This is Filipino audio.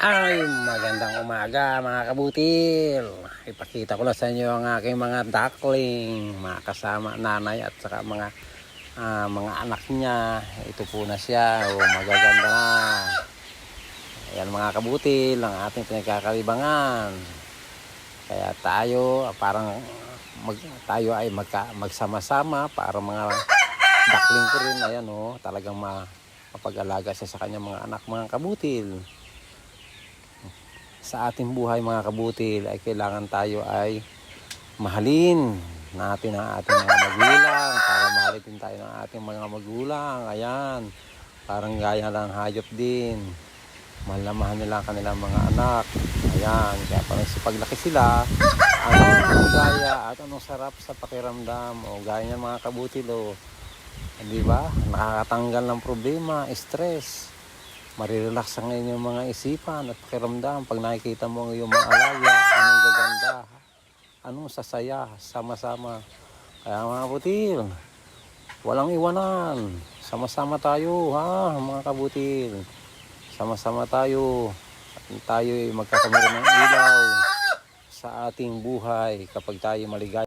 Ay, magandang umaga mga kabutil. Ipakita ko lang sa inyo ang aking mga duckling, mga kasama nanay at saka mga anak niya. Ito po na siya, magaganda na. Ayan mga kabutil, ang ating pinagkakalibangan. Kaya tayo tayo ay magsama-sama para mga duckling ko rin. Ayan talagang mapag-alaga siya sa kanyang mga anak, mga kabutil. Sa ating buhay mga kabutil ay kailangan tayo ay mahalin natin ang ating mga magulang para mahalin din tayo ng ating mga magulang. Ayan, parang gaya ng hayop din, mahal na mahal nila ang kanilang mga anak. Ayan, kaya parang sipaglaki sila, anong gaya at anong sarap sa pakiramdam. Gaya niya mga kabutil, di ba? Nakakatanggal ng problema, stress. Marirelax ang inyong mga isipan at pakiramdam pag nakikita mo ang iyong mga alaga, anong gaganda, anong sasaya, sama-sama. Kaya mga kabutil, walang iwanan, sama-sama tayo mga kabutil, sama-sama tayo at tayo magkakameron ng ilaw sa ating buhay kapag tayo maligaya.